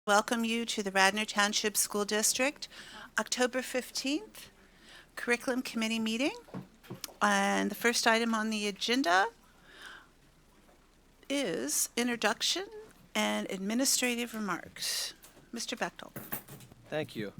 Welcome you to the Radnor Township School District, October 15th, Curriculum Committee meeting. And the first item on the agenda is introduction and administrative remarks. Mr. Bechtel. Thank you.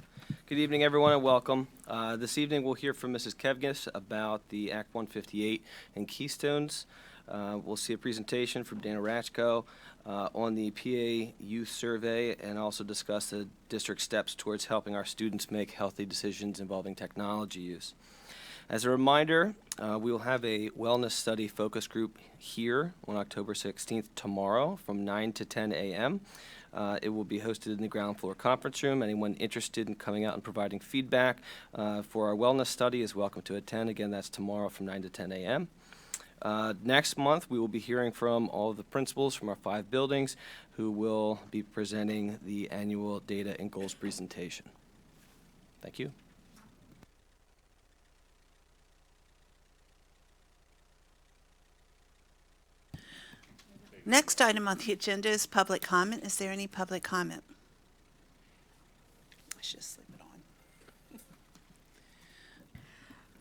Good evening, everyone, and welcome. This evening, we'll hear from Mrs. Kevgis about the Act 158 and Keystones. We'll see a presentation from Dana Ratchko on the PA Youth Survey and also discuss the district steps towards helping our students make healthy decisions involving technology use. As a reminder, we will have a wellness study focus group here on October 16th tomorrow from 9 to 10 a.m. It will be hosted in the ground floor conference room. Anyone interested in coming out and providing feedback for our wellness study is welcome to attend. Again, that's tomorrow from 9 to 10 a.m. Next month, we will be hearing from all of the principals from our 5 buildings who will be presenting the annual data and goals presentation. Thank you. Next item on the agenda is public comment. Is there any public comment? I should just leave it on.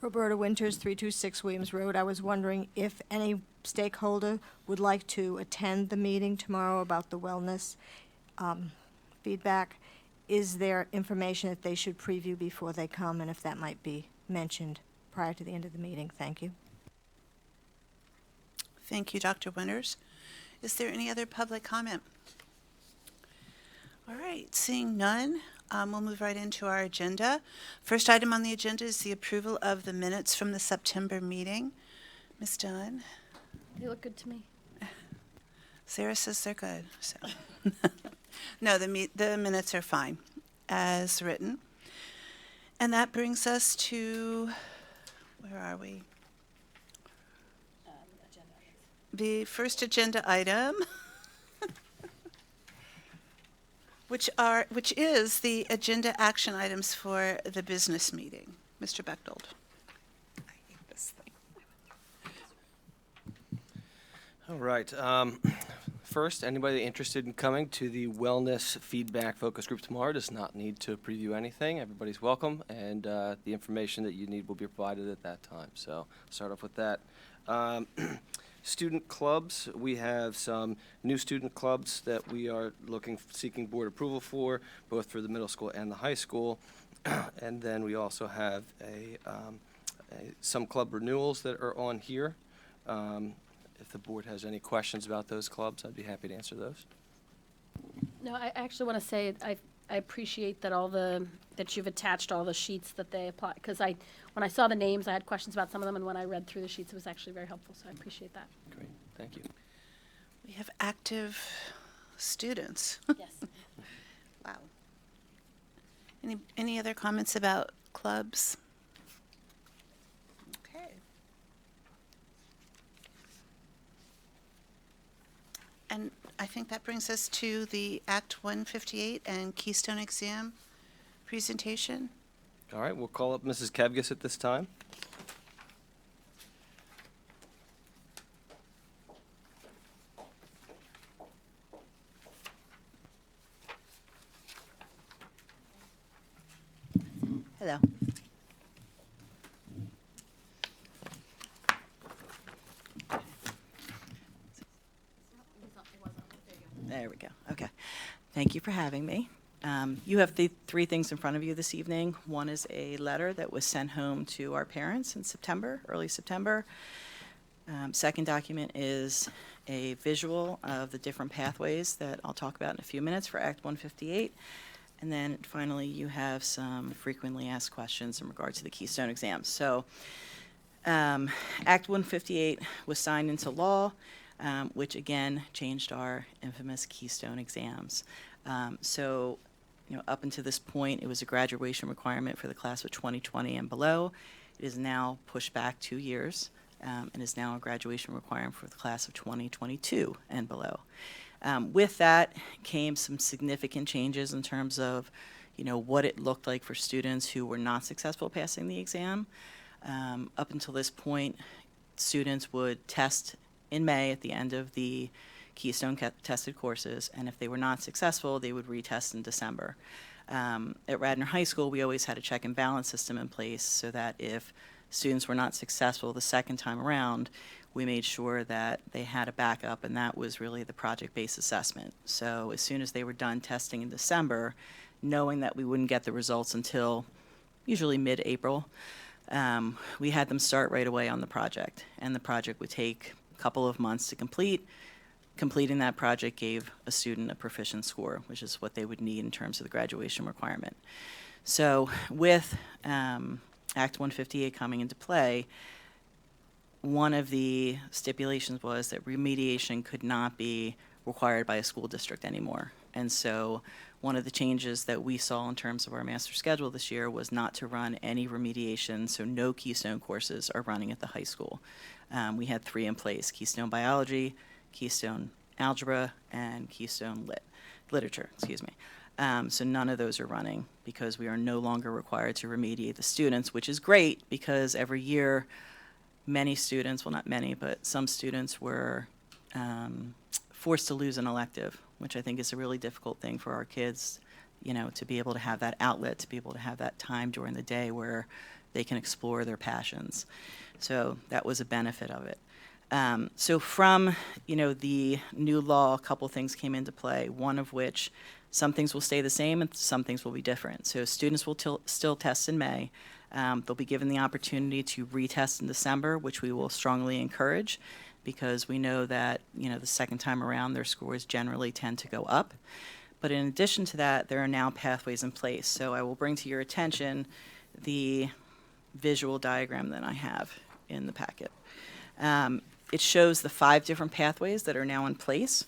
Roberta Winters, 326 Williams Road. I was wondering if any stakeholder would like to attend the meeting tomorrow about the wellness feedback. Is there information that they should preview before they come, and if that might be mentioned prior to the end of the meeting? Thank you. Thank you, Dr. Winters. Is there any other public comment? All right, seeing none, we'll move right into our agenda. First item on the agenda is the approval of the minutes from the September meeting. Ms. Dunn? They look good to me. Sarah says they're good, so. No, the minutes are fine, as written. And that brings us to, where are we? The first agenda item, which is the agenda action items for the business meeting. Mr. Bechtold. I hate this thing. All right. First, anybody interested in coming to the wellness feedback focus group tomorrow does not need to preview anything. Everybody's welcome, and the information that you need will be provided at that time. So start off with that. Student clubs, we have some new student clubs that we are seeking board approval for, both for the middle school and the high school. And then we also have some club renewals that are on here. If the board has any questions about those clubs, I'd be happy to answer those. No, I actually want to say I appreciate that that you've attached all the sheets that they apply, because when I saw the names, I had questions about some of them, and when I read through the sheets, it was actually very helpful, so I appreciate that. Great, thank you. We have active students. Yes. Wow. Any other comments about clubs? Okay. And I think that brings us to the Act 158 and Keystone exam presentation. All right, we'll call up Mrs. Kevgis at this time. Hello. There we go. Okay. Thank you for having me. You have the 3 things in front of you this evening. One is a letter that was sent home to our parents in September, early September. Second document is a visual of the different pathways that I'll talk about in a few minutes for Act 158. And then finally, you have some frequently asked questions in regard to the Keystone exams. So Act 158 was signed into law, which again changed our infamous Keystone exams. Up until this point, it was a graduation requirement for the class of 2020 and below. It is now pushed back 2 years and is now a graduation requirement for the class of 2022 and below. With that came some significant changes in terms of, what it looked like for students who were not successful passing the exam. Up until this point, students would test in May at the end of the Keystone tested courses, and if they were not successful, they would retest in December. At Radnor High School, we always had a check and balance system in place so that if students were not successful the second time around, we made sure that they had a backup, and that was really the project-based assessment. So as soon as they were done testing in December, knowing that we wouldn't get the results until usually mid-April, we had them start right away on the project, and the project would take a couple of months to complete. Completing that project gave a student a proficient score, which is what they would need in terms of the graduation requirement. So with Act 158 coming into play, one of the stipulations was that remediation could not be required by a school district anymore. And so one of the changes that we saw in terms of our master schedule this year was not to run any remediation, so no Keystone courses are running at the high school. We had 3 in place: Keystone Biology, Keystone Algebra, and Keystone Literature, so none of those are running because we are no longer required to remediate the students, which is great because every year many students, well, not many, but some students were forced to lose an elective, which I think is a really difficult thing for our kids, to be able to have that outlet, to be able to have that time during the day where they can explore their passions. So that was a benefit of it. So from, the new law, a couple things came into play, one of which some things will stay the same and some things will be different. So students will still test in May. They'll be given the opportunity to retest in December, which we will strongly encourage because we know that, the second time around their scores generally tend to go up. But in addition to that, there are now pathways in place. So I will bring to your attention the visual diagram that I have in the packet. It shows the 5 different pathways that are now in place,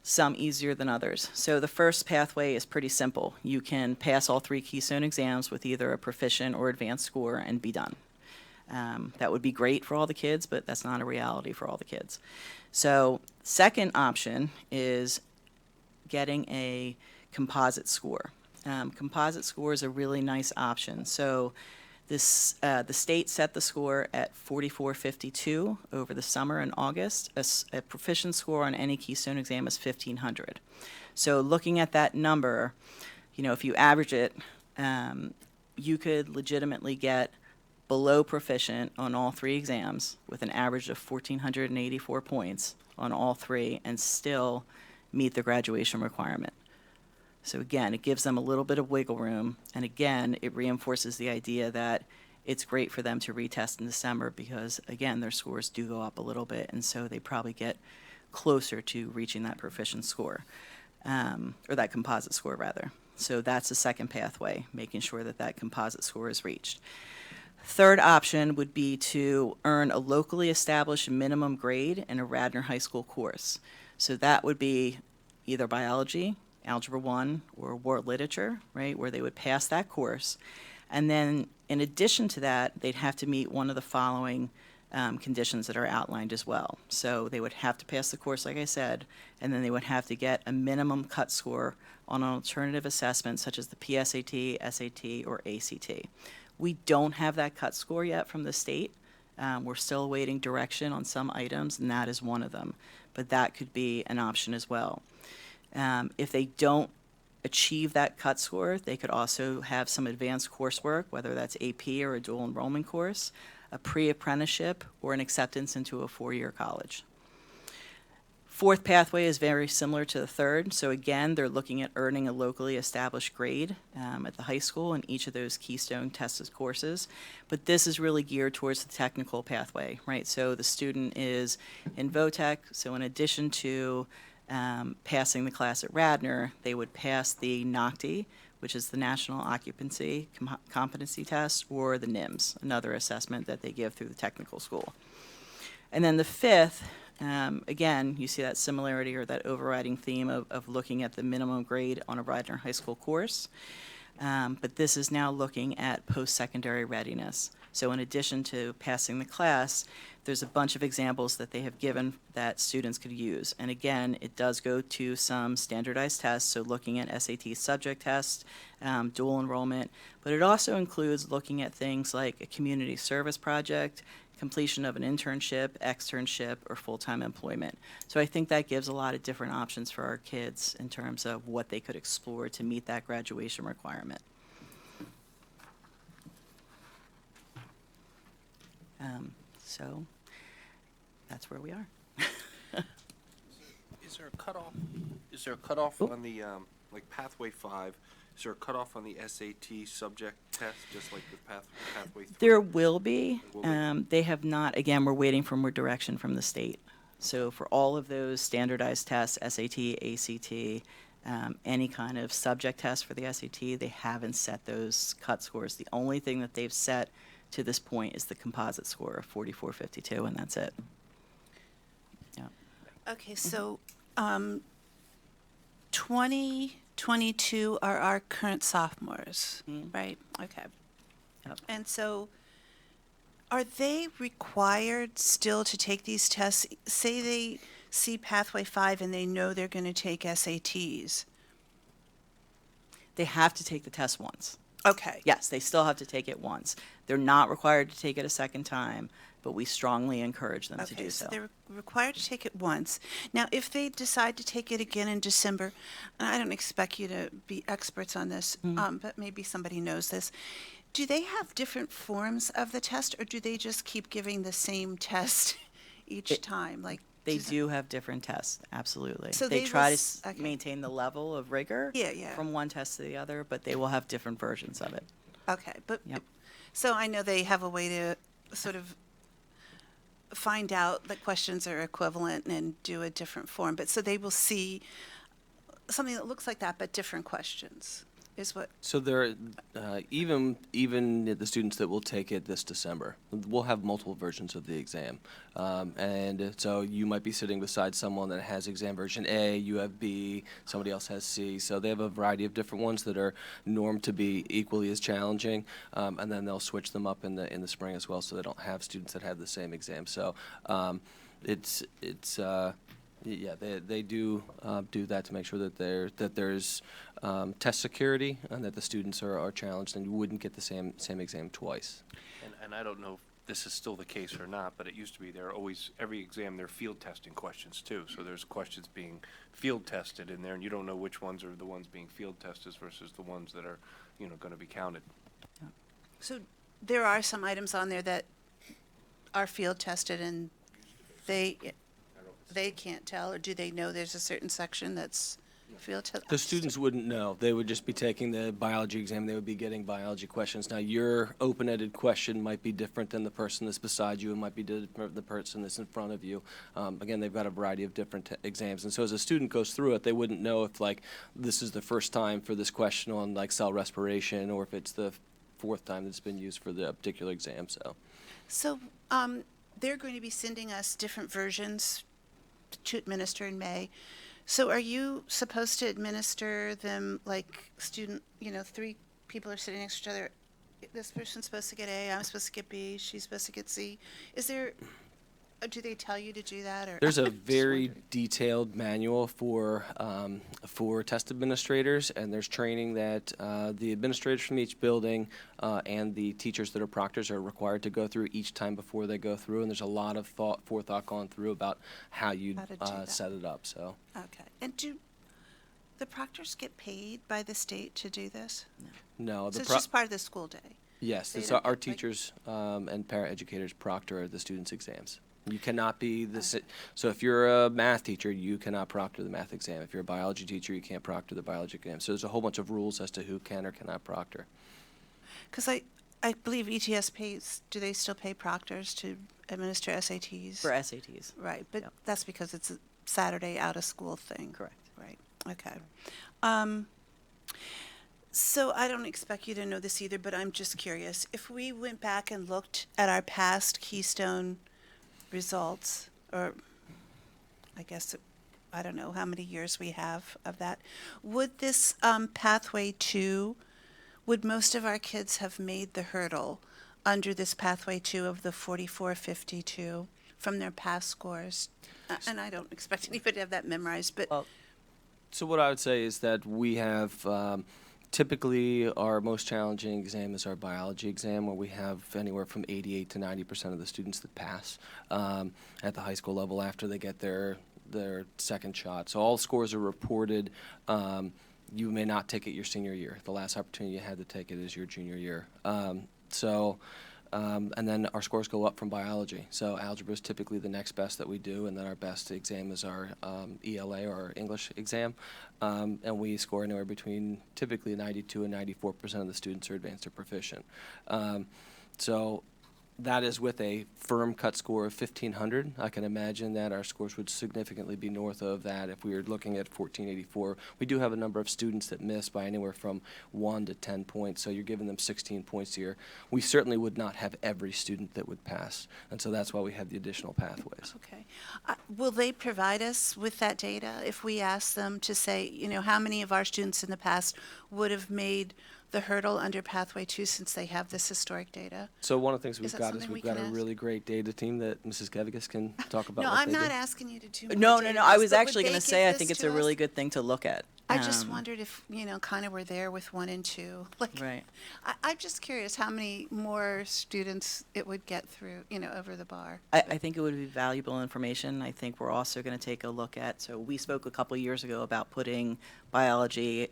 some easier than others. So the first pathway is pretty simple. You can pass all 3 Keystone exams with either a proficient or advanced score and be done. That would be great for all the kids, but that's not a reality for all the kids. So second option is getting a composite score. Composite score is a really nice option. So the state set the score at 4452 over the summer in August. A proficient score on any Keystone exam is 1,500. So looking at that number, if you average it, you could legitimately get below proficient on all 3 exams with an average of 1,484 points on all 3 and still meet the graduation requirement. So again, it gives them a little bit of wiggle room, and again, it reinforces the idea that it's great for them to retest in December because, again, their scores do go up a little bit, and so they probably get closer to reaching that proficient score, or that composite score, rather. So that's the second pathway, making sure that that composite score is reached. Third option would be to earn a locally established minimum grade in a Radnor High School course. So that would be either biology, Algebra 1, or world literature, right, where they would pass that course. And then in addition to that, they'd have to meet one of the following conditions that are outlined as well. So they would have to pass the course, like I said, and then they would have to get a minimum cut score on an alternative assessment such as the PSAT, SAT, or ACT. We don't have that cut score yet from the state. We're still awaiting direction on some items, and that is one of them. But that could be an option as well. If they don't achieve that cut score, they could also have some advanced coursework, whether that's AP or a dual enrollment course, a pre-apprenticeship, or an acceptance into a 4-year college. Fourth pathway is very similar to the third. So again, they're looking at earning a locally established grade at the high school in each of those Keystone tested courses. But this is really geared towards the technical pathway, right? So the student is in VOTEC, so in addition to passing the class at Radnor, they would pass the NOCTI, which is the National Occupancy Competency Test, or the NIMS, another assessment that they give through the technical school. And then the fifth, again, you see that similarity or that overriding theme of looking at the minimum grade on a Radnor High School course. But this is now looking at post-secondary readiness. So in addition to passing the class, there's a bunch of examples that they have given that students could use. And again, it does go to some standardized tests, so looking at SAT subject tests, dual enrollment, but it also includes looking at things like a community service project, completion of an internship, externship, or full-time employment. So I think that gives a lot of different options for our kids in terms of what they could explore to meet that graduation requirement. So that's where we are. Is there a cutoff? Is there a cutoff Oop. on the, like Pathway 5? Is there a cutoff on the SAT subject test, just like with Pathway 3? There will be. Will be. They have not, again, we're waiting for more direction from the state. So for all of those standardized tests, SAT, ACT, any kind of subject test for the SAT, they haven't set those cut scores. The only thing that they've set to this point is the composite score of 4452, and that's it. Yeah. Okay, so 2022 are our current sophomores, right? Okay. Yep. And so are they required still to take these tests? Say they see Pathway 5 and they know they're going to take SATs. They have to take the test once. Okay. Yes, they still have to take it once. They're not required to take it a second time, but we strongly encourage them to Okay, do so so. they're required to take it once. Now, if they decide to take it again in December, and I don't expect you to be experts on this, but maybe somebody knows this, do they have different forms of the test, or do they just keep giving the same test each time? Like, They does it- do have different tests, absolutely. So They they try will to okay. maintain the level of rigor Yeah. from one test to the other, but they will have different versions of it. Okay, but, Yep. so I know they have a way to sort of find out that questions are equivalent and do a different form, but so they will see something that looks like that, but different questions, is what, So there, even the students that will take it this December, we'll have multiple versions of the exam, and so you might be sitting beside someone that has exam version A, you have B, somebody else has C. So they have a variety of different ones that are normed to be equally as challenging, and then they'll switch them up in the spring as well, so they don't have students that have the same exam. So it's. Yeah, they do that to make sure that there's test security and that the students are challenged, and you wouldn't get the same exam twice. And I don't know if this is still the case or not, but it used to be there are always, every exam, there are field testing questions too. So there's questions being field tested in there, and you don't know which ones are the ones being field tested versus the ones that are, going to be counted. so there are some items on there that are field tested and they can't tell, or do they know there's a certain section that's field tested? The students wouldn't know. They would just be taking the biology exam. They would be getting biology questions. Now, your open-ended question might be different than the person that's beside you. It might be different the person that's in front of you. Again, they've got a variety of different exams. And so as a student goes through it, they wouldn't know if, like, this is the first time for this question on, like, cell respiration, or if it's the fourth time that's been used for the particular exam. So they're going to be sending us different versions to administer in May. So are you supposed to administer them like student, 3 people are sitting next to each other? This person's supposed to get A, I'm supposed to get B, she's supposed to get C. Do they tell you to do that, or? There's a Just very wondering. detailed manual for test administrators, and there's training that the administrators from each building and the teachers that are proctors are required to go through each time before they go through, and there's a lot of forethought gone through about how you How to do that. set it up. So Okay. And do the proctors get paid by the state to do this? no, So it's just part of the school day? yes, they it's don't our get, like- teachers and paraeducators proctor the students' exams. You cannot be so if you're a math teacher, you cannot proctor the math exam. If you're a biology teacher, you can't proctor the biology exam. So there's a whole bunch of rules as to who can or cannot proctor. Because I believe ETS pays, do they still pay proctors to administer SATs? For SATs, Right, but Yep. that's because it's a Saturday out-of-school thing. correct. Right, okay. So I don't expect you to know this either, but I'm just curious. If we went back and looked at our past Keystone results, or I guess, I don't know how many years we have of that, would this Pathway 2, would most of our kids have made the hurdle under this Pathway 2 of the 4452 from their past scores? And I don't expect anybody to have that memorized, but Well, So what I would say is that we have Typically, our most challenging exam is our biology exam, where we have anywhere from 88 to 90% of the students that pass at the high school level after they get their second shot. So all scores are reported. You may not take it your senior year. The last opportunity you had to take it is your junior year. And then our scores go up from biology. So algebra is typically the next best that we do, and then our best exam is our ELA, or our English exam. And we score anywhere between typically 92 and 94% of the students are advanced or proficient. So that is with a firm cut score of 1,500. I can imagine that our scores would significantly be north of that if we were looking at 1,484. We do have a number of students that miss by anywhere from 1 to 10 points, so you're giving them 16 points here. We certainly would not have every student that would pass, and so that's why we have the additional pathways. Okay. Will they provide us with that data if we ask them to say, you know, how many of our students in the past would have made the hurdle under Pathway 2 since they have this historic data? So one of the things Is we've that got is something we we've got can a ask? really great data team that Mrs. Kevigas can talk about. No, what I'm they not do. asking you to do more No, data, I but was would actually going they to say, I give think this it's a to really us? good thing to look at. I just wondered if, you know, kind of we're there with 1 and 2. Like, Right. I'm just curious how many more students it would get through, you know, over the bar. I think it would be valuable information. I think we're also going to take a look at, so we spoke a couple years ago about putting biology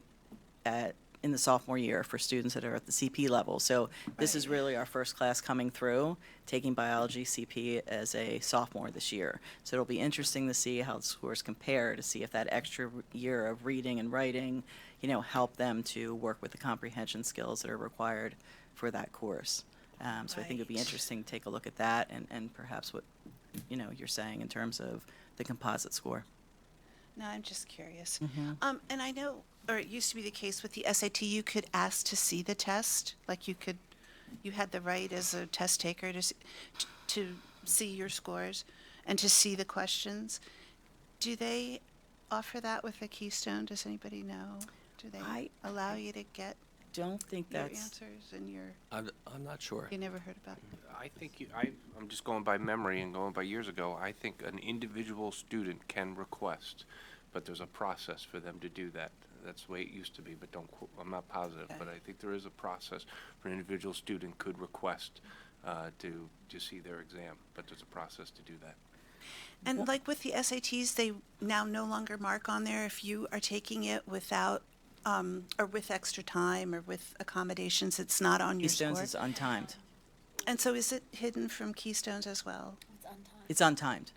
in the sophomore year for students that are at the CP level. So this is Right. really our first class coming through, taking biology CP as a sophomore this year. So it'll be interesting to see how the scores compare, to see if that extra year of reading and writing, you know, help them to work with the comprehension skills that are required for that course. So I think it'd be Right. interesting to take a look at that and perhaps what, you know, you're saying in terms of the composite score. No, I'm just curious. Mm-hmm. And I know, or it used to be the case with the SAT, you could ask to see the test. Like you had the right as a test taker to see your scores and to see the questions. Do they offer that with the Keystone? Does anybody know? Do they allow you to get Don't think your that's, answers and your, I'm not sure. you never heard about it? I think I'm just going by memory and going by years ago. I think an individual student can request, but there's a process for them to do that. That's the way it used to be, but I'm not positive. Okay. But I think there is a process for an individual student could request to see their exam, but there's a process to do that. And like with the SATs, they now no longer mark on there if you are taking it without, or with extra time or with accommodations, it's not on your Keystones score. is untimed. And so is it hidden from Keystones as well? It's untimed.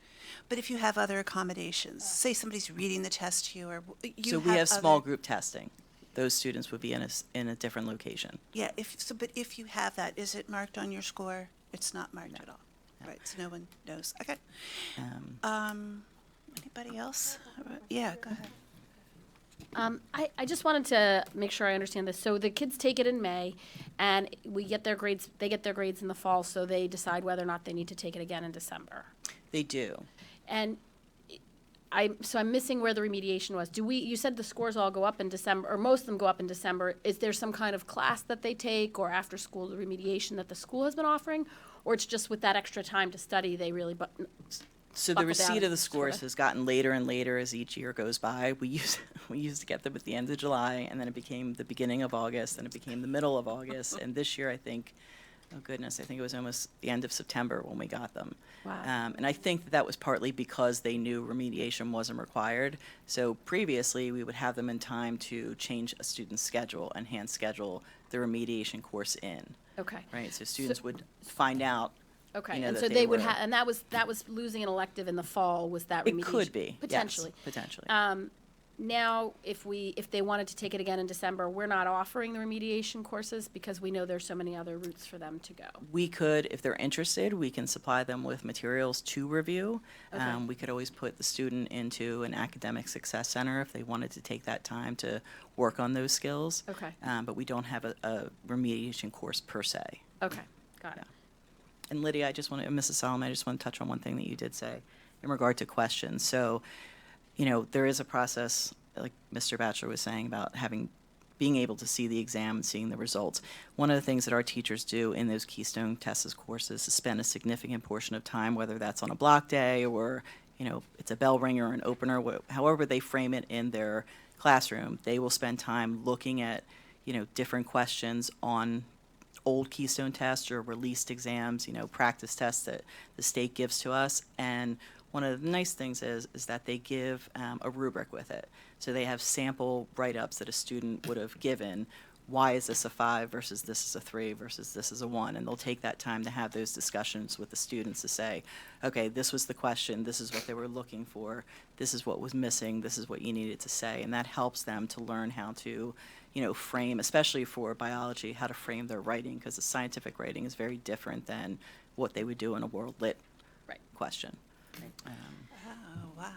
But if you have other accommodations, say somebody's reading the test to you, or So we have small group testing. Those students would be in a different location. Yeah, but if you have that, is it marked on your score? It's not marked at all. No. Right, so no one knows. Okay. Um, Anybody else? Yeah, go ahead. I just wanted to make sure I understand this. So the kids take it in May, and we get their grades. They get their grades in the fall, so they decide whether or not they need to take it again in December. They do. And I'm missing where the remediation was. You said the scores all go up in December, or most of them go up in December. Is there some kind of class that they take, or after school remediation that the school has been offering, or it's just with that extra time to study they really So the buckle receipt down, of the scores sorta? has gotten later and later as each year goes by. We used to get them at the end of July, and then it became the beginning of August, and it became the middle of August, and this year I think, oh goodness, I think it was almost the end of September when we got them. Wow. And I think that was partly because they knew remediation wasn't required. So previously, we would have them in time to change a student's schedule and hand schedule the remediation course in, Okay. right? So students would find out. Okay, You know, and that so they they would were- have, and that was losing an elective in the fall, was that remediation? It could be, yes, Potentially. potentially. Now, if they wanted to take it again in December, we're not offering the remediation courses because we know there's so many other routes for them to go. We could, if they're interested, we can supply them with materials to review. Okay. We could always put the student into an academic success center if they wanted to take that time to work on those skills. Okay. But we don't have a remediation course per se. Okay, got it. And Lydia, Mrs. Solomon, I just want to touch on one thing that you did say in regard to questions. So, you know, there is a process, like Mr. Batchelor was saying, about being able to see the exam and seeing the results. One of the things that our teachers do in those Keystone tests courses is spend a significant portion of time, whether that's on a block day or, you know, it's a bell ringer or an opener, however they frame it in their classroom, they will spend time looking at, different questions on old Keystone tests or released exams, practice tests that the state gives to us. And one of the nice things is that they give a rubric with it. So they have sample write-ups that a student would have given. Why is this a 5 versus this is a 3 versus this is a 1? And they'll take that time to have those discussions with the students to say, okay, this was the question, this is what they were looking for, this is what was missing, this is what you needed to say. And that helps them to learn how to, frame, especially for biology, how to frame their writing, because the scientific writing is very different than what they would do in a world lit Right. question. Oh, wow.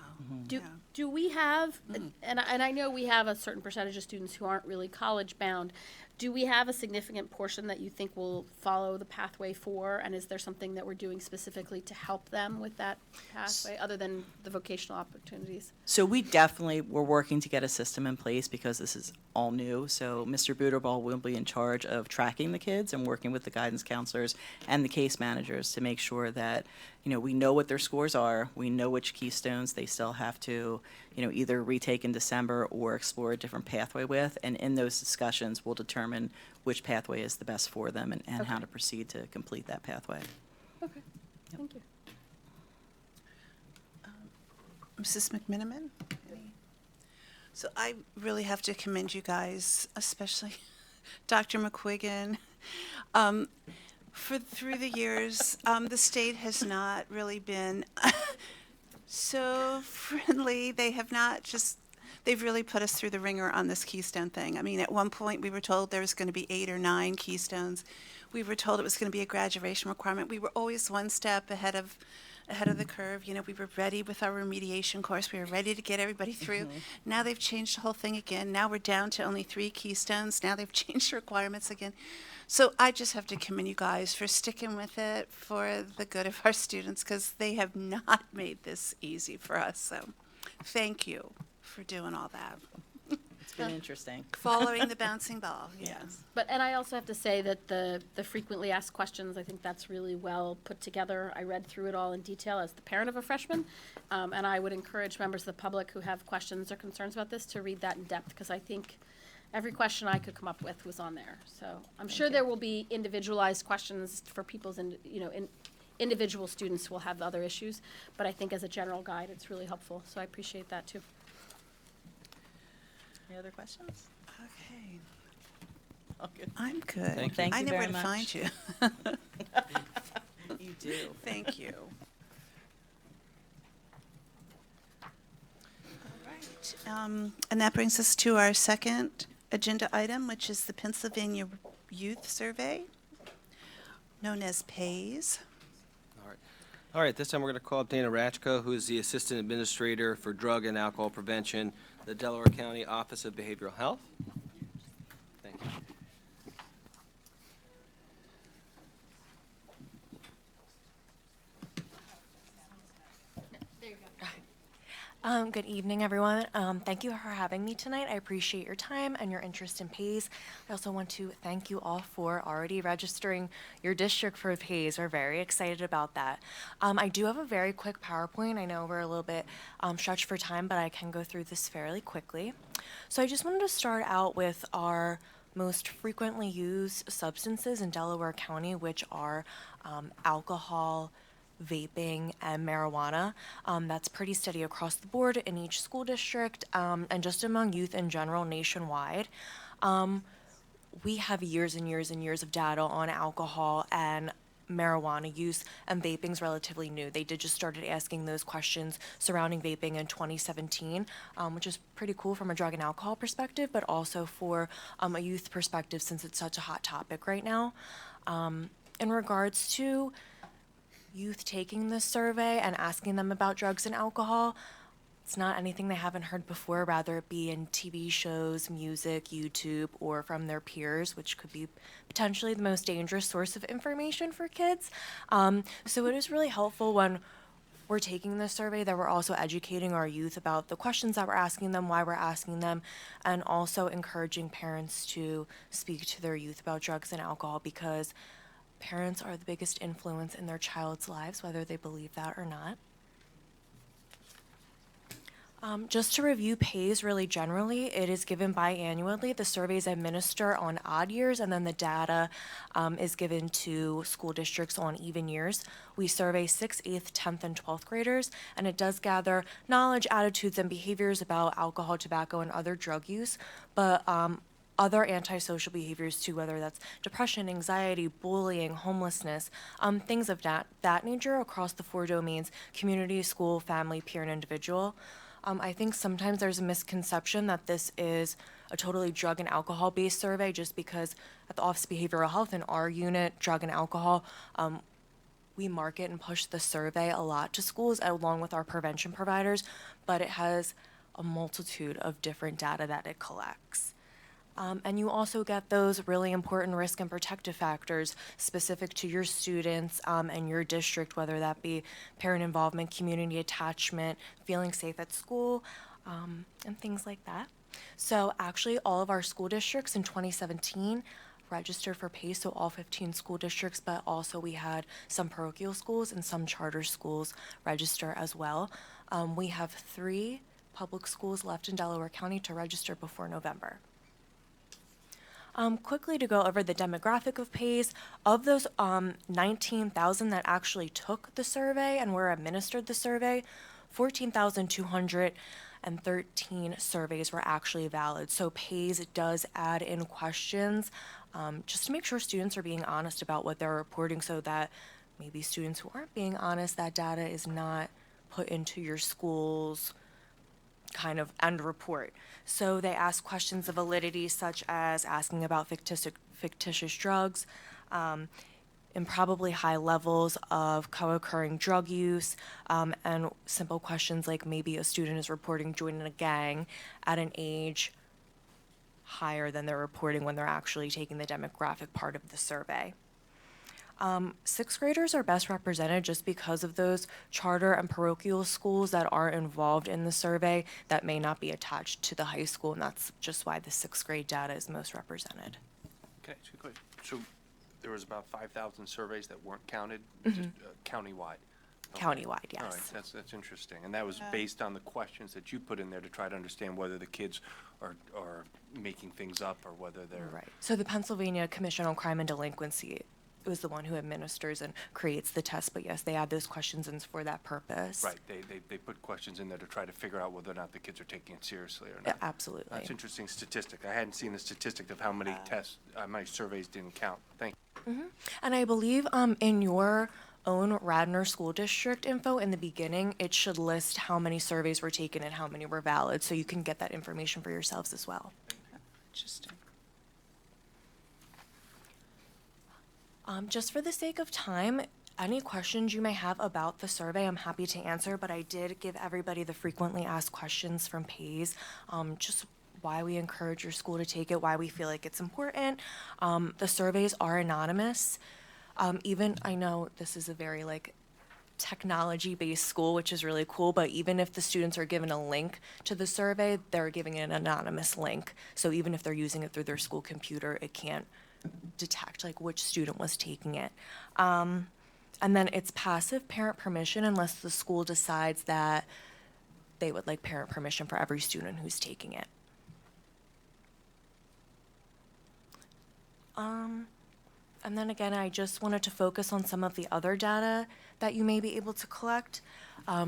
Do, Yeah. do we have, and I know we have a certain percentage of students who aren't really college bound. Do we have a significant portion that you think will follow the pathway for? And is there something that we're doing specifically to help them with that pathway, other than the vocational opportunities? So we definitely were working to get a system in place because this is all new. So Mr. Booterball will be in charge of tracking the kids and working with the guidance counselors and the case managers to make sure that, we know what their scores are. We know which keystones they still have to, either retake in December or explore a different pathway with. And in those discussions, we'll determine which pathway is the best for them and how Okay. to proceed to complete that pathway. Okay, thank you. Mrs. McMiniman? So I really have to commend you guys, especially Dr. McQuiggan. Through the years, the state has not really been so friendly. They've really put us through the ringer on this Keystone thing. I mean, at one point, we were told there was going to be 8 or 9 Keystones. We were told it was going to be a graduation requirement. We were always one step ahead of the curve. We were ready with our remediation course. We were ready to get everybody through. Now they've changed the whole thing again. Now we're down to only 3 Keystones. Now they've changed the requirements again. So I just have to commend you guys for sticking with it for the good of our students, because they have not made this easy for us. So thank you for doing all that. It's been interesting. Following the bouncing ball, yes. But, and I also have to say that the frequently asked questions, I think that's really well put together. I read through it all in detail as the parent of a freshman, and I would encourage members of the public who have questions or concerns about this to read that in depth, because I think every question I could come up with was on there. So I'm sure there will be individualized questions for people's, individual students who will have other issues, but I think as a general guide, it's really helpful. So I appreciate that too. Any other questions? Okay, All good. I'm good. Thank you. Thank I you know very where to much. find you. You do. Thank you. All right, and that brings us to our second agenda item, which is the Pennsylvania Youth Survey, known as PAYS. All right, this time we're going to call up Dana Ratchko, who is the Assistant Administrator for Drug and Alcohol Prevention, the Delaware County Office of Behavioral Health. Thank you. Good evening, everyone. Thank you for having me tonight. I appreciate your time and your interest in PAYS. I also want to thank you all for already registering your district for PAYS. We're very excited about that. I do have a very quick PowerPoint. I know we're a little bit stretched for time, but I can go through this fairly quickly. So I just wanted to start out with our most frequently used substances in Delaware County, which are alcohol, vaping, and marijuana. That's pretty steady across the board in each school district and just among youth in general nationwide. We have years and years and years of data on alcohol and marijuana use, and vaping's relatively new. They did just started asking those questions surrounding vaping in 2017, which is pretty cool from a drug and alcohol perspective, but also for a youth perspective since it's such a hot topic right now. In regards to youth taking this survey and asking them about drugs and alcohol, it's not anything they haven't heard before, rather it be in TV shows, music, YouTube, or from their peers, which could be potentially the most dangerous source of information for kids. So it is really helpful when we're taking this survey that we're also educating our youth about the questions that we're asking them, why we're asking them, and also encouraging parents to speak to their youth about drugs and alcohol, because parents are the biggest influence in their child's lives, whether they believe that or not. Just to review PAYS really generally, it is given biannually. The surveys administer on odd years, and then the data is given to school districts on even years. We survey 6th, 8th, 10th, and 12th graders, and it does gather knowledge, attitudes, and behaviors about alcohol, tobacco, and other drug use, but other antisocial behaviors too, whether that's depression, anxiety, bullying, homelessness, things of that nature across the 4 domains: community, school, family, peer, and individual. I think sometimes there's a misconception that this is a totally drug and alcohol-based survey, just because at the Office of Behavioral Health in our unit, drug and alcohol, we market and push the survey a lot to schools along with our prevention providers, but it has a multitude of different data that it collects. And you also get those really important risk and protective factors specific to your students and your district, whether that be parent involvement, community attachment, feeling safe at school, and things like that. So actually, all of our school districts in 2017 registered for PACE, so all 15 school districts, but also we had some parochial schools and some charter schools register as well. We have 3 public schools left in Delaware County to register before November. Quickly to go over the demographic of PAYS, of those 19,000 that actually took the survey and were administered the survey, 14,213 surveys were actually valid. So PAYS does add in questions just to make sure students are being honest about what they're reporting, so that maybe students who aren't being honest, that data is not put into your school's kind of end report. So they ask questions of validity, such as asking about fictitious drugs, improbably high levels of co-occurring drug use, and simple questions like maybe a student is reporting joining a gang at an age higher than they're reporting when they're actually taking the demographic part of the survey. 6th graders are best represented just because of those charter and parochial schools that are involved in the survey that may not be attached to the high school, and that's just why the 6th grade data is most represented. Okay, so good. So there was about 5,000 surveys that weren't counted, just countywide? Okay. Countywide, yes. All right, that's interesting. And that was based on the questions that you put in there to try to understand whether the kids are making things up or whether they're... Right. So the Pennsylvania Commission on Crime and Delinquency was the one who administers and creates the test, but yes, they add those questions in for that purpose. Right, they put questions in there to try to figure out whether or not the kids are taking it seriously or not. Absolutely. That's an interesting statistic. I hadn't seen the statistic of how many tests, how many surveys didn't count. Thank you. And I believe in your own Radnor School District info in the beginning, it should list how many surveys were taken and how many were valid, so you can get that information for yourselves as well. Interesting. Just for the sake of time, any questions you may have about the survey, I'm happy to answer, but I did give everybody the frequently asked questions from PAYS, just why we encourage your school to take it, why we feel like it's important. The surveys are anonymous. Even, I know this is a very technology-based school, which is really cool, but even if the students are given a link to the survey, they're giving an anonymous link. So even if they're using it through their school computer, it can't detect which student was taking it. And then it's passive parent permission unless the school decides that they would like parent permission for every student who's taking it. And then again, I just wanted to focus on some of the other data that you may be able to collect.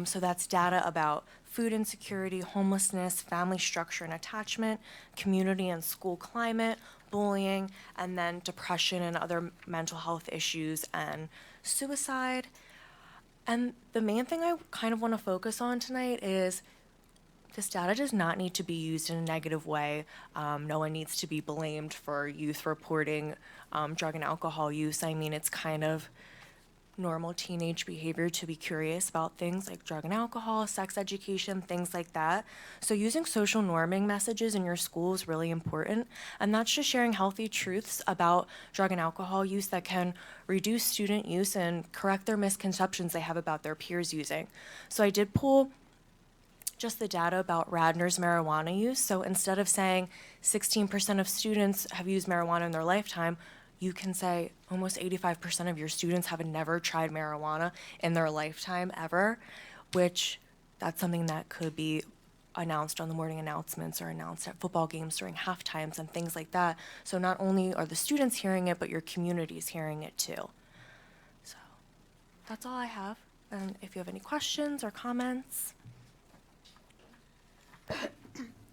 So that's data about food insecurity, homelessness, family structure and attachment, community and school climate, bullying, and then depression and other mental health issues and suicide. And the main thing I kind of want to focus on tonight is this data does not need to be used in a negative way. No one needs to be blamed for youth reporting drug and alcohol use. I mean, it's kind of normal teenage behavior to be curious about things like drug and alcohol, sex education, things like that. So using social norming messages in your school is really important, and that's just sharing healthy truths about drug and alcohol use that can reduce student use and correct their misconceptions they have about their peers using. So I did pull just the data about Radnor's marijuana use. So instead of saying 16% of students have used marijuana in their lifetime, you can say almost 85% of your students have never tried marijuana in their lifetime ever, which that's something that could be announced on the morning announcements or announced at football games during half times and things like that. So not only are the students hearing it, but your community's hearing it too. So that's all I have. And if you have any questions or comments.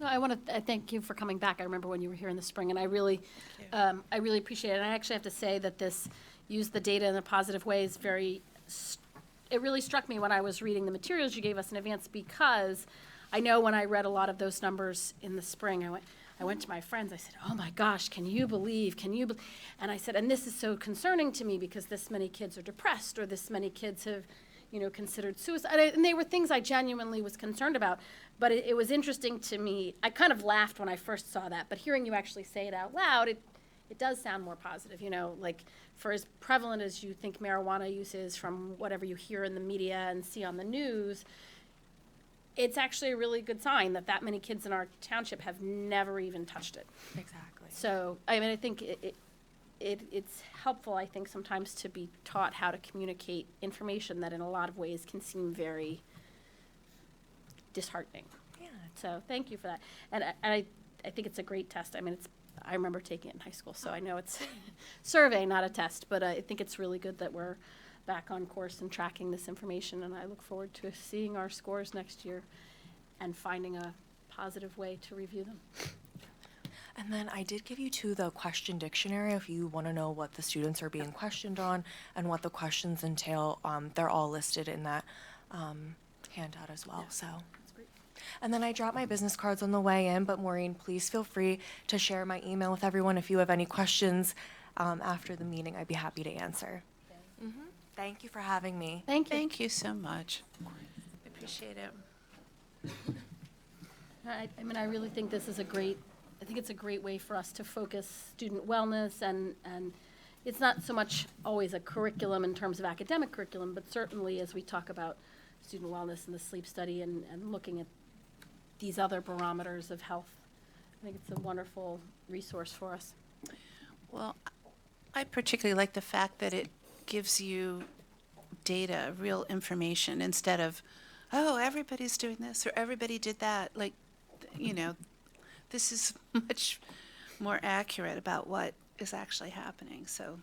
No, I want to thank you for coming back. I remember when you were here in the spring, and I really appreciate it. And I actually have to say that this use the data in a positive way is it really struck me when I was reading the materials you gave us in advance, because I know when I read a lot of those numbers in the spring, I went to my friends, I said, oh my gosh, can you believe? And I said, and this is so concerning to me because this many kids are depressed, or this many kids have, considered suicide. And they were things I genuinely was concerned about. But it was interesting to me. I kind of laughed when I first saw that, but hearing you actually say it out loud, it does sound more positive, like for as prevalent as you think marijuana use is from whatever you hear in the media and see on the news, it's actually a really good sign that many kids in our township have never even touched it. Exactly. So, I mean, I think it's helpful, I think, sometimes to be taught how to communicate information that in a lot of ways can seem very disheartening. Yeah. So thank you for that. And I think it's a great test. I mean, I remember taking it in high school, so I know it's survey, not a test, but I think it's really good that we're back on course and tracking this information, and I look forward to seeing our scores next year and finding a positive way to review them. And then I did give you too the question dictionary if you want to know what the students are being questioned on and what the questions entail. They're all listed in that handout as well. So. And then I dropped my business cards on the way in, but Maureen, please feel free to share my email with everyone if you have any questions after the meeting. I'd be happy to answer. Thank you for having me. Thank you. Thank you so much. I appreciate it. I mean, I really think this is it's a great way for us to focus student wellness, and it's not so much always a curriculum in terms of academic curriculum, but certainly as we talk about student wellness and the sleep study and looking at these other barometers of health. I think it's a wonderful resource for us. Well, I particularly like the fact that it gives you data, real information, instead of, oh, everybody's doing this or everybody did that. Like, this is much more accurate about what is actually happening. So,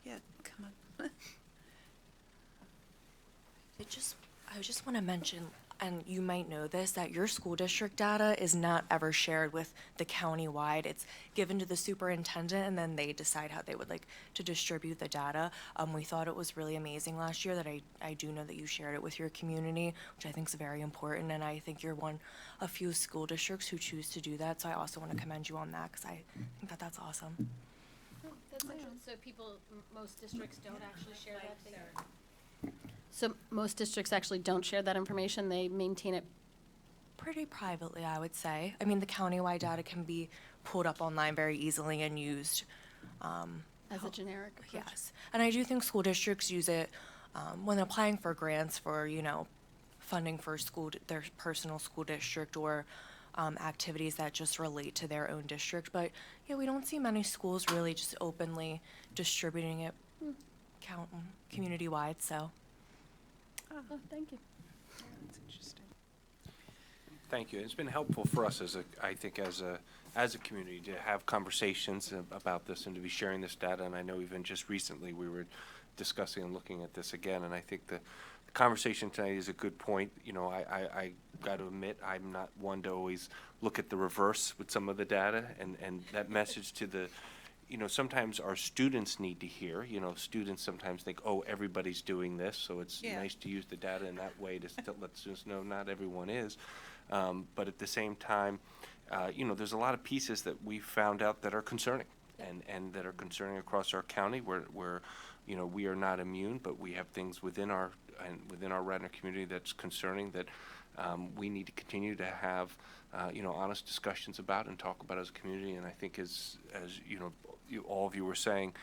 yeah, come on. I just want to mention, and you might know this, that your school district data is not ever shared with the county-wide. It's given to the superintendent, and then they decide how they would like to distribute the data. We thought it was really amazing last year that I do know that you shared it with your community, which I think is very important, and I think you're one of few school districts who choose to do that, so I also want to commend you on that, because I think that that's awesome. That's interesting. So most districts don't actually share that data? So most districts actually don't share that information? They maintain it? Pretty privately, I would say. I mean, the county-wide data can be pulled up online very easily and used. As a generic approach? Yes. And I do think school districts use it when applying for grants for, funding for their personal school district or activities that just relate to their own district. But, yeah, we don't see many schools really just openly distributing it community-wide, so. Oh, thank you. That's interesting. Thank you. It's been helpful for us as a community to have conversations about this and to be sharing this data. And I know even just recently we were discussing and looking at this again. And I think the conversation tonight is a good point. I got to admit, I'm not one to always look at the reverse with some of the data, and that message to the sometimes our students need to hear. Students sometimes think, oh, everybody's doing this, so it's nice to use the data in that way to let students know not everyone is. But at the same time, there's a lot of pieces that we found out that are concerning, and that are concerning across our county, where we are not immune, but we have things within our Radnor community that's concerning that we need to continue to have honest discussions about and talk about as a community. And I think as all of you were saying,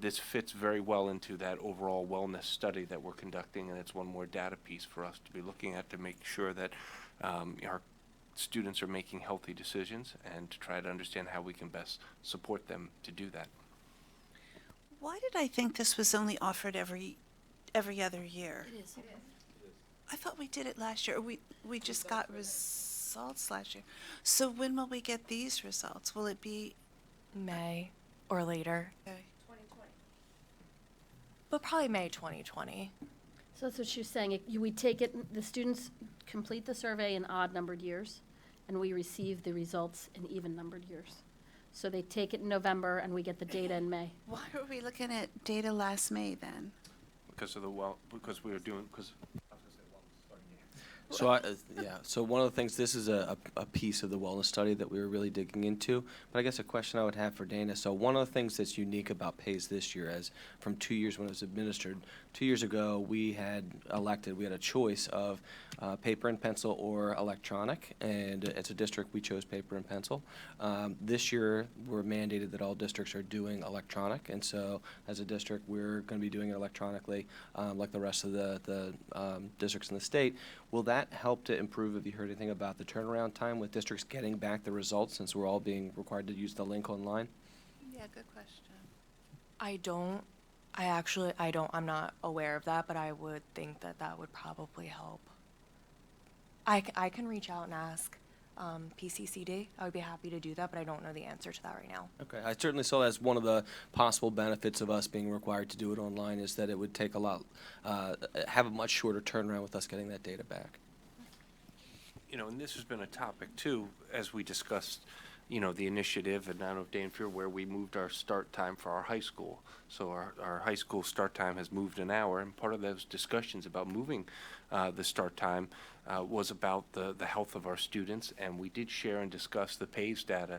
this fits very well into that overall wellness study that we're conducting, and it's one more data piece for us to be looking at to make sure that our students are making healthy decisions, and to try to understand how we can best support them to do that. Why did I think this was only offered every other year? It is. I thought we did it last year, or we just got results last year. So when will we get these results? Will it be, May or later, okay, but probably May 2020. So that's what she was saying. We take it, the students complete the survey in odd-numbered years, and we receive the results in even-numbered years. So they take it in November, and we get the data in May. why were we looking at data last May then? Because because we were doing, because. So, so one of the things, this is a piece of the wellness study that we were really digging into. But I guess a question I would have for Dana, so one of the things that's unique about PACE this year, as from 2 years when it was administered, 2 years ago, we had a choice of paper and pencil or electronic, and as a district, we chose paper and pencil. This year, we're mandated that all districts are doing electronic, and so as a district, we're going to be doing it electronically, like the rest of the districts in the state. Will that help to improve, have you heard anything about the turnaround time with districts getting back the results, since we're all being required to use the link online? Yeah, good question. I'm not aware of that, but I would think that that would probably help. I can reach out and ask PCCD. I would be happy to do that, but I don't know the answer to that right now. Okay, I certainly saw that as one of the possible benefits of us being required to do it online, is that it would take have a much shorter turnaround with us getting that data back. You know, and this has been a topic too, as we discussed, you know, the initiative, and I don't know if Dan, if you're aware, we moved our start time for our high school. So our high school start time has moved an hour, and part of those discussions about moving the start time was about the health of our students, and we did share and discuss the PAVES data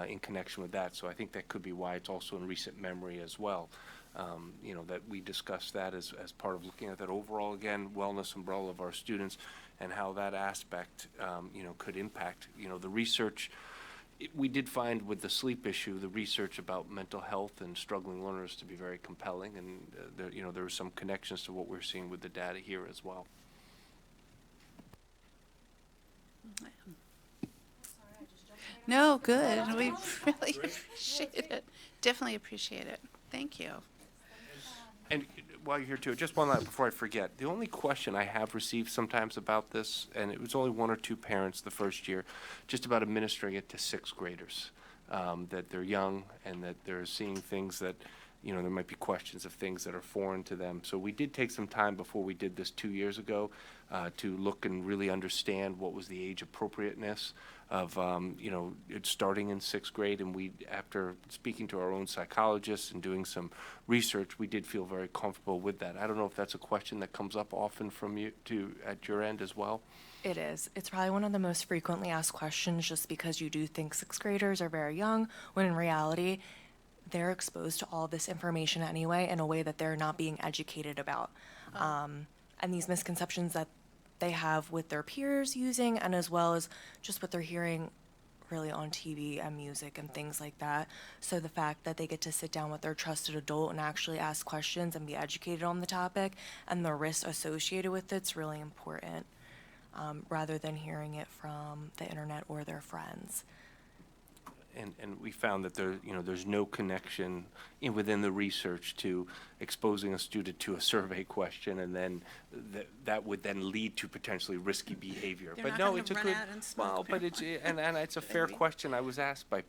in connection with that. So I think that could be why it's also in recent memory as well. You know, that we discussed that as part of looking at that overall, again, wellness umbrella of our students, and how that aspect, you know, could impact, you know, the research. We did find with the sleep issue, the research about mental health and struggling learners to be very compelling, and you know, there were some connections to what we're seeing with the data here as well. No, good. We really appreciate it. Definitely appreciate it. Thank you. And while you're here too, just one line before I forget. The only question I have received sometimes about this, and it was only one or two parents the first year, just about administering it to sixth graders, that they're young and that they're seeing things that, you know, there might be questions of things that are foreign to them. So we did take some time before we did this 2 years ago to look and really understand what was the age appropriateness of, you know, it starting in sixth grade. And we, after speaking to our own psychologists and doing some research, we did feel very comfortable with that. I don't know if that's a question that comes up often from you at your end as well. It is. It's probably one of the most frequently asked questions, just because you do think sixth graders are very young, when in reality, they're exposed to all this information anyway in a way that they're not being educated about. And these misconceptions that they have with their peers using, and as well as just what they're hearing really on TV and music and things like that. So the fact that they get to sit down with their trusted adult and actually ask questions and be educated on the topic and the risks associated with it's really important, rather than hearing it from the internet or their friends. And we found that there's no connection within the research to exposing a student to a survey question, and then that would then lead to potentially risky behavior. They're But not no, gonna it's a run good. out and smoke, Well, but it's and it's a fair question. I was asked by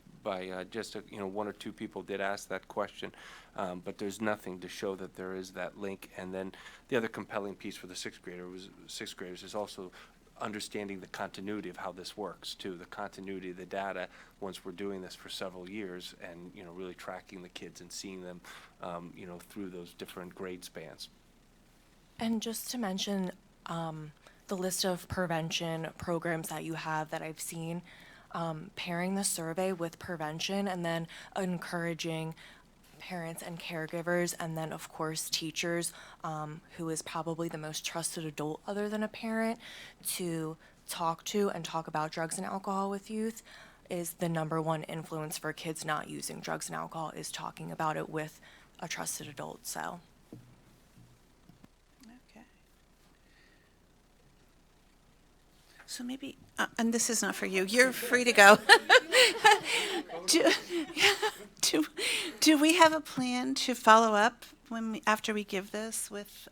just one or two people did ask that question, but there's nothing to show that there is that link. And then the other compelling piece for the sixth graders is also understanding the continuity of how this works too, the continuity of the data once we're doing this for several years, and really tracking the kids and seeing them through those different grade spans. And just to mention the list of prevention programs that you have that I've seen, pairing the survey with prevention and then encouraging parents and caregivers, and then of course teachers, who is probably the most trusted adult other than a parent to talk to and talk about drugs and alcohol with youth, is the number one influence for kids not using drugs and alcohol, is talking about it with a trusted adult. So Okay. So maybe, and this is not for you, you're free to go. Do we have a plan to follow up after we give this with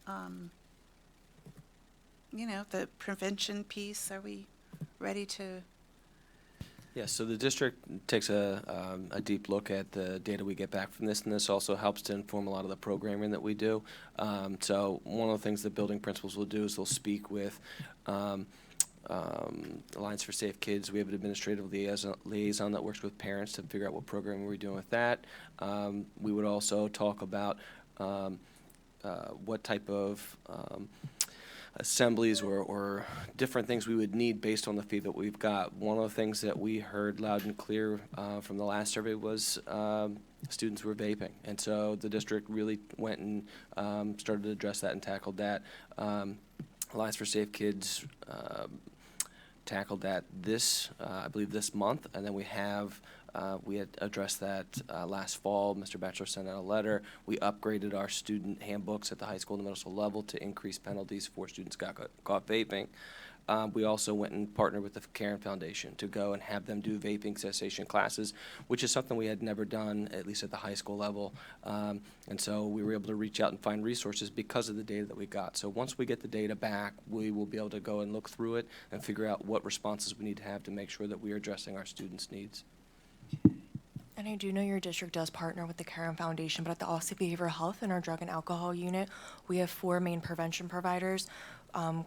the prevention piece, are we ready to? Yes, so the district takes a deep look at the data we get back from this, and this also helps to inform a lot of the programming that we do. So one of the things that building principals will do is they'll speak with Alliance for Safe Kids. We have an administrative liaison that works with parents to figure out what programming we're doing with that. We would also talk about what type of assemblies or different things we would need based on the fee that we've got. One of the things that we heard loud and clear from the last survey was students were vaping. And so the district really went and started to address that and tackled that. Alliance for Safe Kids tackled that I believe this month, and then we had addressed that last fall. Mr. Batchelor sent out a letter. We upgraded our student handbooks at the high school and the middle school level to increase penalties for students got caught vaping. We also went and partnered with the Karen Foundation to go and have them do vaping cessation classes, which is something we had never done, at least at the high school level. And so we were able to reach out and find resources because of the data that we got. So once we get the data back, we will be able to go and look through it and figure out what responses we need to have to make sure that we are addressing our students' needs. And I do know your district does partner with the Karen Foundation, but at the Office of Behavioral Health in our drug and alcohol unit, we have 4 main prevention providers: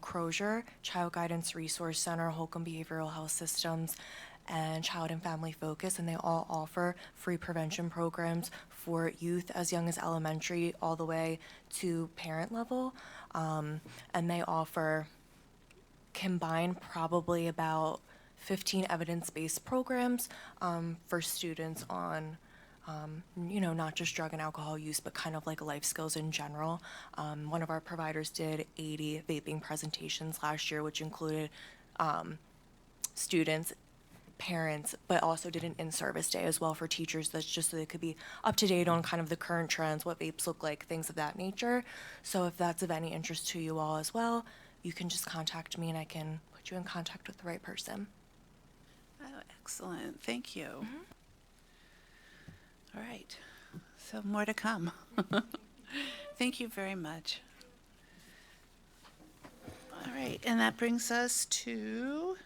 Crozier, Child Guidance Resource Center, Holcomb Behavioral Health Systems, and Child and Family Focus, and they all offer free prevention programs for youth as young as elementary all the way to parent level. And they offer combined probably about 15 evidence-based programs for students on, not just drug and alcohol use, but kind of like life skills in general. One of our providers did 80 vaping presentations last year, which included students, parents, but also did an in-service day as well for teachers. That's just so they could be up to date on kind of the current trends, what vapes look like, things of that nature. So if that's of any interest to you all as well, you can just contact me and I can put you in contact with the right person. Oh, excellent. Thank you. All right. So more to come. Thank you very much. All right. And that brings us to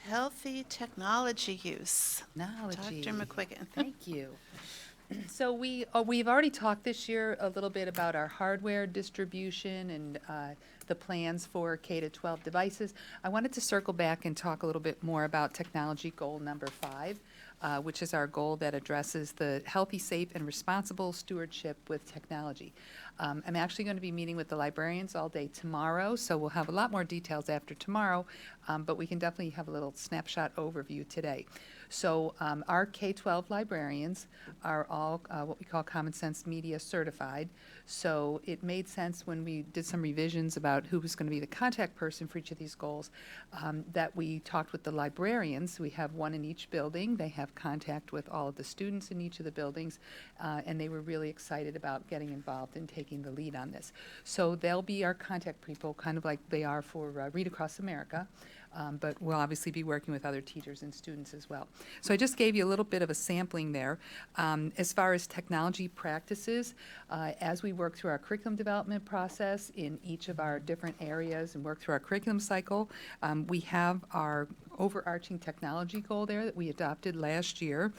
healthy technology use. Technology. Dr. McQuiggan. Thank you. So we've already talked this year a little bit about our hardware distribution and the plans for K-12 devices. I wanted to circle back and talk a little bit more about technology goal number 5, which is our goal that addresses the healthy, safe, and responsible stewardship with technology. I'm actually going to be meeting with the librarians all day tomorrow, so we'll have a lot more details after tomorrow, but we can definitely have a little snapshot overview today. So our K-12 librarians are all what we call Common Sense Media certified. So it made sense when we did some revisions about who was going to be the contact person for each of these goals, that we talked with the librarians. We have one in each building. They have contact with all of the students in each of the buildings, and they were really excited about getting involved and taking the lead on this. So they'll be our contact people, kind of like they are for Read Across America. But we'll obviously be working with other teachers and students as well. So I just gave you a little bit of a sampling there. As far as technology practices, as we work through our curriculum development process in each of our different areas and work through our curriculum cycle, we have our overarching technology goal there that we adopted last year.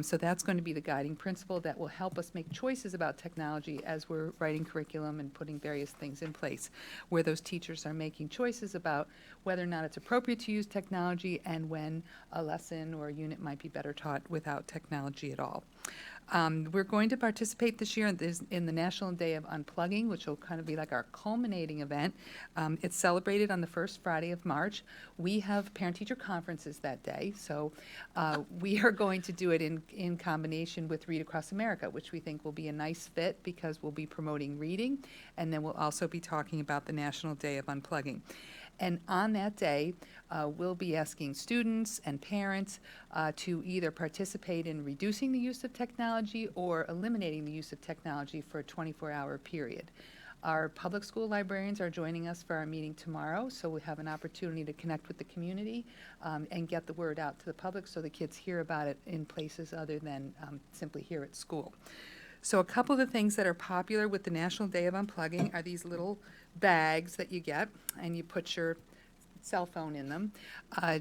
So that's going to be the guiding principle that will help us make choices about technology as we're writing curriculum and putting various things in place, where those teachers are making choices about whether or not it's appropriate to use technology and when a lesson or a unit might be better taught without technology at all. We're going to participate this year in the National Day of Unplugging, which will kind of be like our culminating event. It's celebrated on the first Friday of March. We have parent-teacher conferences that day, so we are going to do it in combination with Read Across America, which we think will be a nice fit because we'll be promoting reading, and then we'll also be talking about the National Day of Unplugging. And on that day, we'll be asking students and parents to either participate in reducing the use of technology or eliminating the use of technology for a 24-hour period. Our public school librarians are joining us for our meeting tomorrow, so we have an opportunity to connect with the community and get the word out to the public so the kids hear about it in places other than simply here at school. So a couple of the things that are popular with the National Day of Unplugging are these little bags that you get, and you put your cell phone in them.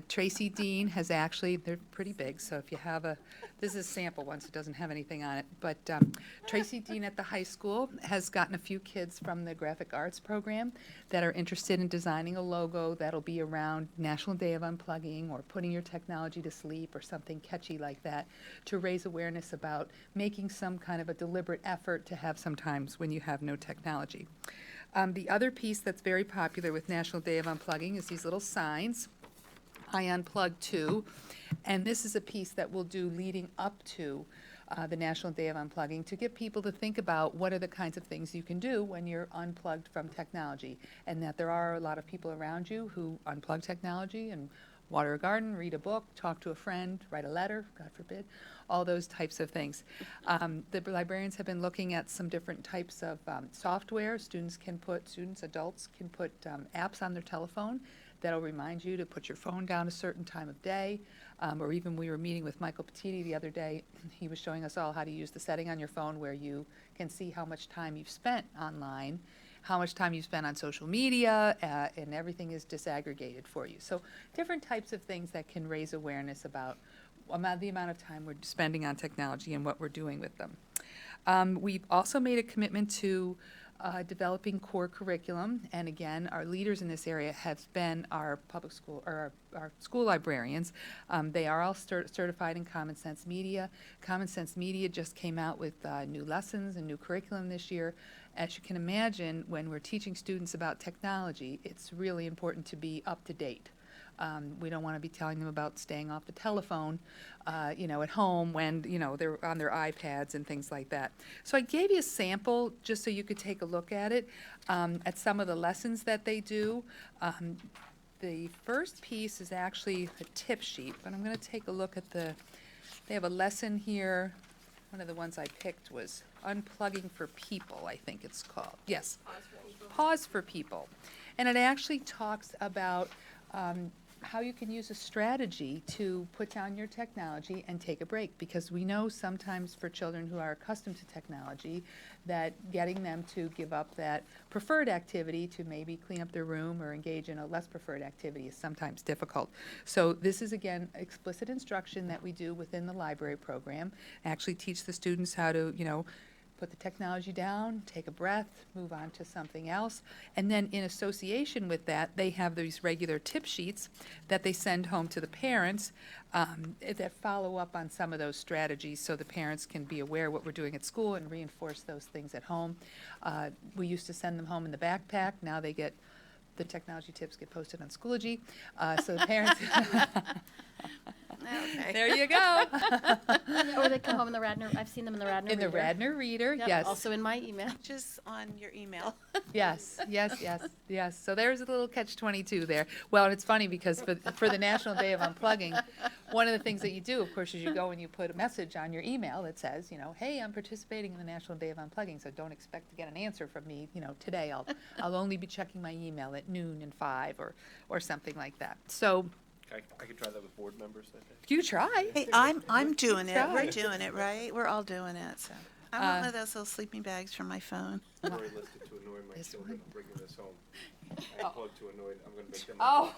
Tracy Dean has actually, they're pretty big, so if you have this is a sample one, so it doesn't have anything on it, but Tracy Dean at the high school has gotten a few kids from the graphic arts program that are interested in designing a logo that'll be around National Day of Unplugging or putting your technology to sleep or something catchy like that, to raise awareness about making some kind of a deliberate effort to have some times when you have no technology. The other piece that's very popular with National Day of Unplugging is these little signs, I unplug too. And this is a piece that we'll do leading up to the National Day of Unplugging to get people to think about what are the kinds of things you can do when you're unplugged from technology, and that there are a lot of people around you who unplug technology and water a garden, read a book, talk to a friend, write a letter, God forbid, all those types of things. The librarians have been looking at some different types of software. Students, adults can put apps on their telephone that'll remind you to put your phone down a certain time of day. Or even we were meeting with Michael Petiti the other day. He was showing us all how to use the setting on your phone where you can see how much time you've spent online, how much time you spend on social media, and everything is disaggregated for you. So different types of things that can raise awareness about the amount of time we're spending on technology and what we're doing with them. We've also made a commitment to developing core curriculum, and again, our leaders in this area have been our public school, or our school librarians. They are all certified in Common Sense Media. Common Sense Media just came out with new lessons and new curriculum this year. As you can imagine, when we're teaching students about technology, it's really important to be up to date. We don't want to be telling them about staying off the telephone, at home when, they're on their iPads and things like that. So I gave you a sample just so you could take a look at it, at some of the lessons that they do. The first piece is actually a tip sheet, but I'm going to take a look at they have a lesson here. One of the ones I picked was Unplugging for People, I think it's called. Yes. Pause for People. And it actually talks about how you can use a strategy to put down your technology and take a break, because we know sometimes for children who are accustomed to technology that getting them to give up that preferred activity to maybe clean up their room or engage in a less preferred activity is sometimes difficult. So this is, again, explicit instruction that we do within the library program. Actually teach the students how to, put the technology down, take a breath, move on to something else. And then in association with that, they have these regular tip sheets that they send home to the parents that follow up on some of those strategies so the parents can be aware of what we're doing at school and reinforce those things at home. We used to send them home in the backpack. Now the technology tips get posted on Schoology. So the parents... Okay. There you go. Or they come home in the Radnor, I've seen them in the Radnor In the Reader. Radnor Reader, Yep, yes. also in my email. Just on your email. Yes. So there's a little catch-22 there. Well, and it's funny because for the National Day of Unplugging, one of the things that you do, of course, is you go and you put a message on your email that says, hey, I'm participating in the National Day of Unplugging, so don't expect to get an answer from me, today. I'll only be checking my email at noon and 5 or something like that. So I could try that with board members, I think. you try. Hey, I'm doing it. Try. We're doing it, right? We're all doing it. So I want one of those little sleeping bags for my phone. I'm already listed to annoy my This children. one? I'm bringing this home. I plug to annoy. I'm going to make them. Oh.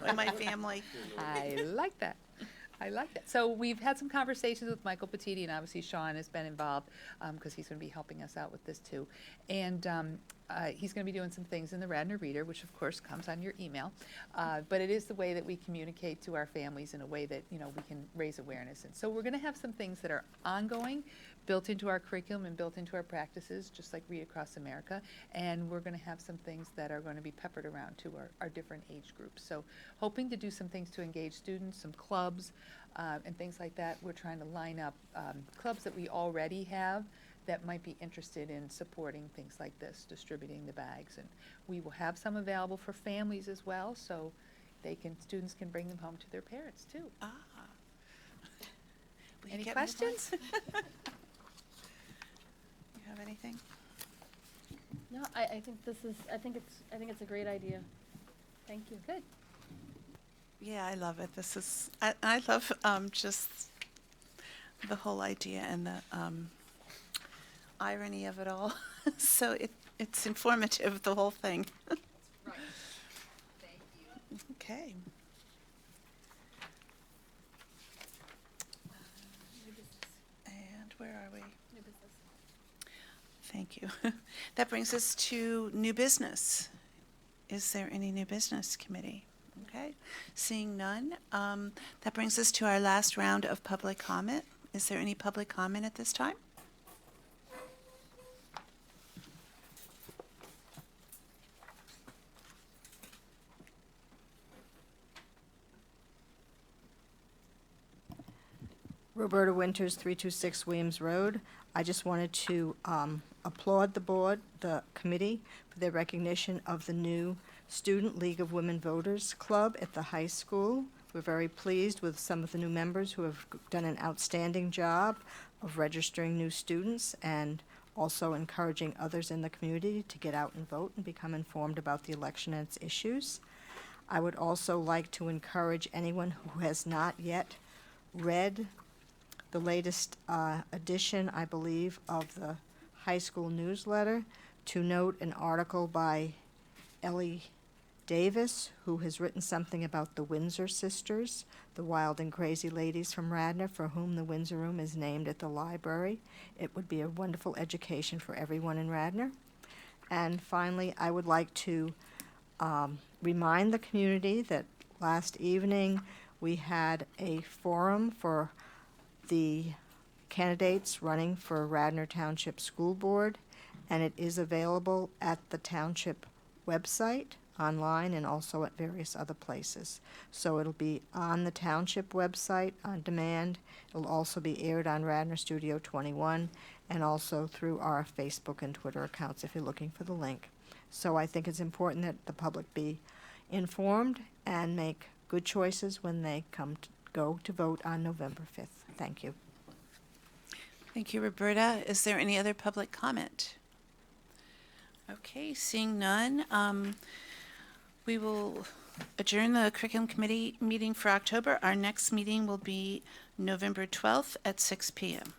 And my family. I like that. So we've had some conversations with Michael Petiti, and obviously Sean has been involved because he's going to be helping us out with this too. And he's going to be doing some things in the Radnor Reader, which of course comes on your email. But it is the way that we communicate to our families in a way that, we can raise awareness. And so we're going to have some things that are ongoing, built into our curriculum and built into our practices, just like Read Across America. And we're going to have some things that are going to be peppered around to our different age groups. So hoping to do some things to engage students, some clubs, and things like that. We're trying to line up clubs that we already have that might be interested in supporting things like this, distributing the bags. And we will have some available for families as well, so students can bring them home to their parents too. Ah. Will you Any get me one? questions? You have anything? No, I think it's a great idea. Thank you. Good. Yeah, I love it. I love just the whole idea and irony of it all. So it's informative, the whole thing. Right. Thank you. Okay. And where are we? New business. Thank you. That brings us to new business. Is there any new business, committee? Okay. Seeing none, that brings us to our last round of public comment. Is there any public comment at this time? Roberta Winters, 326 Williams Road. I just wanted to applaud the board, the committee, for their recognition of the new Student League of Women Voters Club at the high school. We're very pleased with some of the new members who have done an outstanding job of registering new students and also encouraging others in the community to get out and vote and become informed about the election and its issues. I would also like to encourage anyone who has not yet read the latest edition, I believe, of the high school newsletter to note an article by Ellie Davis, who has written something about the Windsor sisters, the wild and crazy ladies from Radnor, for whom the Windsor Room is named at the library. It would be a wonderful education for everyone in Radnor. And finally, I would like to remind the community that last evening we had a forum for the candidates running for Radnor Township School Board, and it is available at the township website, online, and also at various other places. So it'll be on the township website on demand. It'll also be aired on Radnor Studio 21 and also through our Facebook and Twitter accounts if you're looking for the link. So I think it's important that the public be informed and make good choices when they go to vote on November 5th. Thank you. Thank you, Roberta. Is there any other public comment? Okay, seeing none, we will adjourn the curriculum committee meeting for October. Our next meeting will be November 12th at 6 p.m.